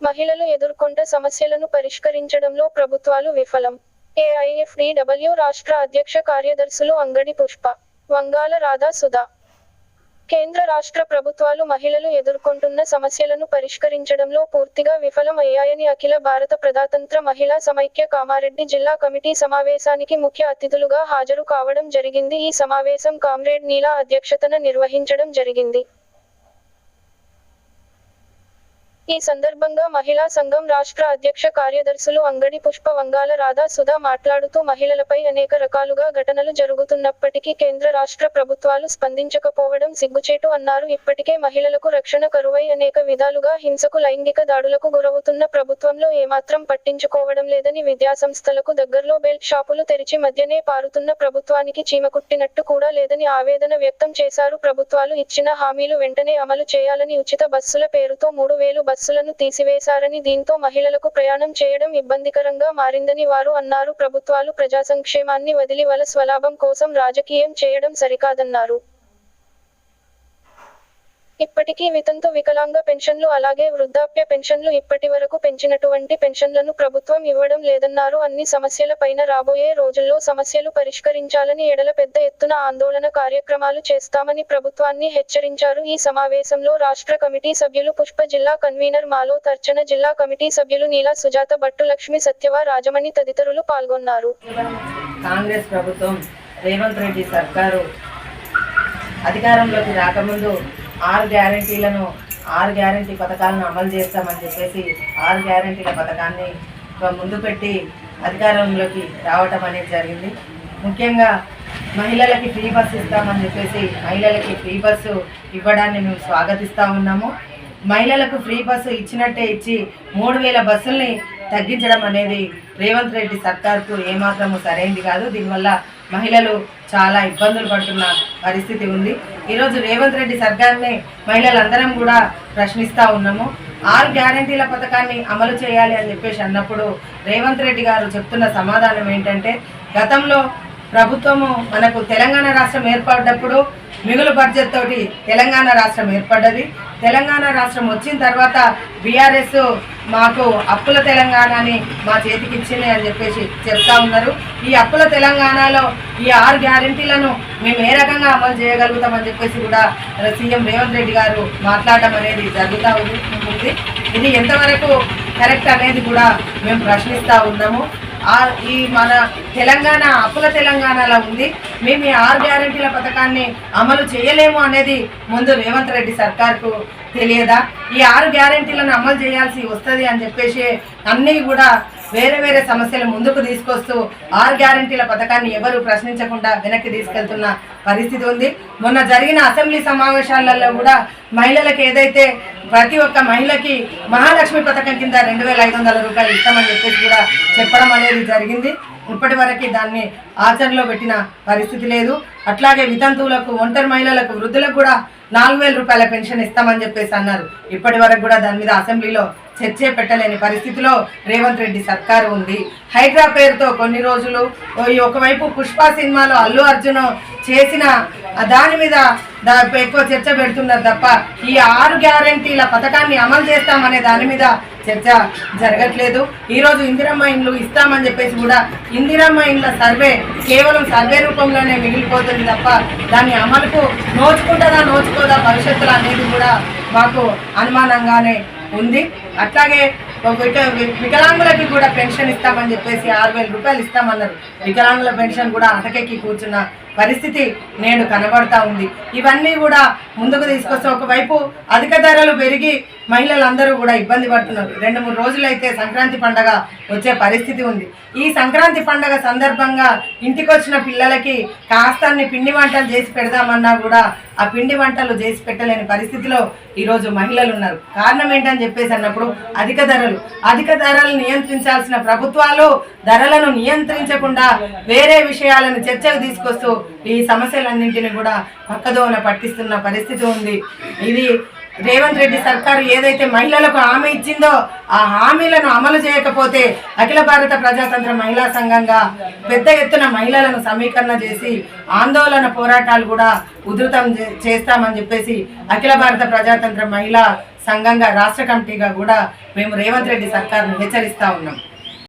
మహిళలు ఎదుర్కొంటున్న సమస్యలను పరిష్కరించడంలో ప్రభుత్వాలు విఫలం. ఏఐఎఫ్డిడబ్ల్యూ రాష్ట్ర అధ్యక్ష కార్యదర్శులు అంగడి పుష్ప, వంగాల రాధా సుధా. కేంద్ర రాష్ట్ర ప్రభుత్వాలు మహిళలు ఎదుర్కొంటున్న సమస్యలను పరిష్కరించడంలో పూర్తిగా విఫలం అయ్యాయని అఖిల భారత ప్రజాతంత్ర మహిళా సమైక్య కామారెడ్డి జిల్లా కమిటీ సమావేశానికి ముఖ్య అతిథులుగా హాజరు కావడం జరిగింది. ఈ సమావేశం కామ్రేడ్ నీలా అధ్యక్షతన నిర్వహించడం జరిగింది. ఈ సందర్భంగా మహిళా సంఘం రాష్ట్ర అధ్యక్ష కార్యదర్శులు అంగడి పుష్ప, వంగాల రాధా సుధా మాట్లాడుతూ మహిళలపై అనేక రకాలుగా ఘటనలు జరుగుతున్నప్పటికీ కేంద్ర రాష్ట్ర ప్రభుత్వాలు స్పందించకపోవడం సిగ్గుచేటు అన్నారు. ఇప్పటికే మహిళలకు రక్షణ కరువై అనేక విధాలుగా హింసకు, లైంగిక దాడులకు గురవుతున్న ప్రభుత్వంలో ఏమాత్రం పట్టించుకోవడం లేదని, విద్యాసంస్థలకు దగ్గర్లో బెల్ట్ షాపులు తెరిచి మధ్యనే పారుతున్న ప్రభుత్వానికి చీమకుట్టినట్టు కూడా లేదని ఆవేదన వ్యక్తం చేశారు. ప్రభుత్వాలు ఇచ్చిన హామీలు వెంటనే అమలు చేయాలని, ఉచిత బస్సుల పేరుతో 3000 బస్సులను తీసివేశారని, దీంతో మహిళలకు ప్రయాణం చేయడం ఇబ్బందికరంగా మారిందని వారు అన్నారు. ప్రభుత్వాలు ప్రజా సంక్షేమాన్ని వదిలి స్వలాభం కోసం రాజకీయం చేయడం సరికాదన్నారు. ఇప్పటికీ వితంతు, వికలాంగ పెన్షన్లు అలాగే వృద్ధాప్య పెన్షన్లు ఇప్పటి వరకు పెంచినటువంటి పెన్షన్లను ప్రభుత్వం ఇవ్వడం లేదన్నారు. అన్ని సమస్యల పైన రాబోయే రోజుల్లో సమస్యలు పరిష్కరించాలని, ఎడల పెద్ద ఎత్తున ఆందోళన కార్యక్రమాలు చేస్తామని ప్రభుత్వాన్ని హెచ్చరించారు. ఈ సమావేశంలో రాష్ట్ర కమిటీ సభ్యులు పుష్ప, జిల్లా కన్వీనర్ మాలోత్ అర్చన, జిల్లా కమిటీ సభ్యులు నీలా, సుజాత భట్టు, లక్ష్మి, సత్యవ, రాజమణి తదితరులు పాల్గొన్నారు. కాంగ్రెస్ ప్రభుత్వం, రేవంత్ రెడ్డి సర్కారు అధికారంలోకి రాకముందు 6 గ్యారంటీ పథకాలను అమలు చేస్తామని చెప్పేసి 6 గ్యారంటీల పథకాన్ని ముందు పెట్టి అధికారంలోకి రావటం అనేది జరిగింది. ముఖ్యంగా మహిళలకి ఫ్రీ బస్సు ఇస్తామని చెప్పేసి మహిళలకి ఫ్రీ బస్సు ఇవ్వడాన్ని మేము స్వాగతిస్తూ ఉన్నాము. మహిళలకు ఫ్రీ బస్సు ఇచ్చినట్టే ఇచ్చి 3000 బస్సుల్ని తగ్గించడం అనేది రేవంత్ రెడ్డి సర్కార్కు ఏమాత్రము సరైంది కాదు. దీనివల్ల మహిళలు చాలా ఇబ్బందులు పడుతున్న పరిస్థితి ఉంది. ఈరోజు రేవంత్ రెడ్డి సర్కార్ని మహిళలందరం కూడా ప్రశ్నిస్తూ ఉన్నాము. 6 గ్యారంటీల పథకాన్ని అమలు చేయాలి అని చెప్పేసి అన్నప్పుడు రేవంత్ రెడ్డి గారు చెప్తున్న సమాధానం ఏంటంటే, గతంలో ప్రభుత్వము మనకు తెలంగాణ రాష్ట్రం ఏర్పడ్డప్పుడు మిగులు బడ్జెట్ తోటి తెలంగాణ రాష్ట్రం ఏర్పడ్డది. తెలంగాణ రాష్ట్రం వచ్చిన తర్వాత బీఆర్ఎస్ మాకు అప్పుల తెలంగాణని మా చేతికి ఇచ్చింది అని చెప్పేసి చెప్తా ఉన్నారు. ఈ అప్పుల తెలంగాణలో ఈ 6 గ్యారంటీలను మేము ఏ రకంగా అమలు చేయగలుగుతామని చెప్పేసి కూడా సీఎం రేవంత్ రెడ్డి గారు మాట్లాడటం అనేది జరుగుతూ ఉంది. ఇది ఎంతవరకు కరెక్ట్ అనేది కూడా మేము ప్రశ్నిస్తూ ఉన్నాము. ఈ మన తెలంగాణ అప్పుల తెలంగాణలో ఉంది. మేము ఈ 6 గ్యారంటీల పథకాన్ని అమలు చేయలేము అనేది ముందు రేవంత్ రెడ్డి సర్కార్కు తెలియదా? ఈ 6 గ్యారంటీలను అమలు చేయాల్సి వస్తుంది అని చెప్పేసి అన్నీ కూడా వేరే సమస్యలు ముందుకు తీసుకొస్తూ 6 గ్యారంటీల పథకాన్ని ఎవరు ప్రశ్నించకుండా వెనక్కి తీసుకెళ్తున్న పరిస్థితి ఉంది. మొన్న జరిగిన అసెంబ్లీ సమావేశాలలో కూడా మహిళలకు ఏదైతే ప్రతి ఒక్క మహిళకి మహాలక్ష్మి పథకం కింద 2500 రూపాయలు ఇస్తామని చెప్పేసి కూడా చెప్పడం అనేది జరిగింది. ఇప్పటి వరకు దాన్ని ఆచరణలో పెట్టిన పరిస్థితి లేదు. అట్లాగే వితంతువులకు, ఒంటరి మహిళలకు, వృద్ధులకు కూడా 4000 రూపాయల పెన్షన్ ఇస్తామని చెప్పేసి అన్నారు. ఇప్పటి వరకు కూడా దాని మీద అసెంబ్లీలో చర్చే పెట్టలేని పరిస్థితిలో రేవంత్ రెడ్డి సర్కారు ఉంది. హైడ్రా పేరుతో కొన్ని రోజులు ఒకవైపు పుష్ప సినిమాలో అల్లు అర్జున్ చేసిన దాని మీద ఎక్కువ చర్చ పెడుతున్నారు తప్ప ఈ 6 గ్యారంటీల పథకాన్ని అమలు చేస్తామనే దాని మీద చర్చ జరగట్లేదు. ఈరోజు ఇందిరమ్మ ఇండ్లు ఇస్తామని చెప్పేసి కూడా ఇందిరమ్మ ఇండ్ల సర్వే కేవలం సర్వే రూపంలోనే మిగిలిపోతుంది తప్ప దాన్ని అమలుకు నోచుకోదా భవిష్యత్తులో అనేది కూడా మాకు అనుమానంగానే ఉంది. అట్లాగే వికలాంగులకి కూడా పెన్షన్ ఇస్తామని చెప్పేసి 6000 రూపాయలు ఇస్తామన్నారు. వికలాంగుల పెన్షన్ కూడా అటకెక్కి కూర్చున్న పరిస్థితి నేడు కనబడతా ఉంది. ఇవన్నీ కూడా ముందుకు తీసుకొస్తే ఒకవైపు అధిక ధరలు పెరిగి మహిళలందరూ కూడా ఇబ్బంది పడుతున్నారు. 2-3 రోజులైతే సంక్రాంతి పండగ వచ్చే పరిస్థితి ఉంది. ఈ సంక్రాంతి పండగ సందర్భంగా ఇంటికి వచ్చిన పిల్లలకి కాస్తాన్ని పిండి వంటలు చేసి పెడదామన్నా కూడా ఆ పిండి వంటలు చేసి పెట్టలేని పరిస్థితిలో ఈరోజు మహిళలు ఉన్నారు. కారణం ఏంటని చెప్పేసి అన్నప్పుడు అధిక ధరలు నియంత్రించాల్సిన ప్రభుత్వాలు ధరలను నియంత్రించకుండా వేరే విషయాలను చర్చకు తీసుకొస్తూ ఈ సమస్యలన్నింటినీ కూడా పక్కదోన పట్టిస్తున్న పరిస్థితి ఉంది. ఇది రేవంత్ రెడ్డి సర్కారు ఏదైతే మహిళలకు హామీ ఇచ్చిందో ఆ హామీలను అమలు చేయకపోతే అఖిల భారత ప్రజాతంత్ర మహిళా సంఘంగా పెద్ద ఎత్తున మహిళలను సమీకరణ చేసి ఆందోళన పోరాటాలు కూడా ఉధృతం చేస్తామని చెప్పేసి అఖిల భారత ప్రజాతంత్ర మహిళా సంఘంగా రాష్ట్ర కమిటీగా కూడా మేము రేవంత్ రెడ్డి సర్కారును హెచ్చరిస్తా ఉన్నాం.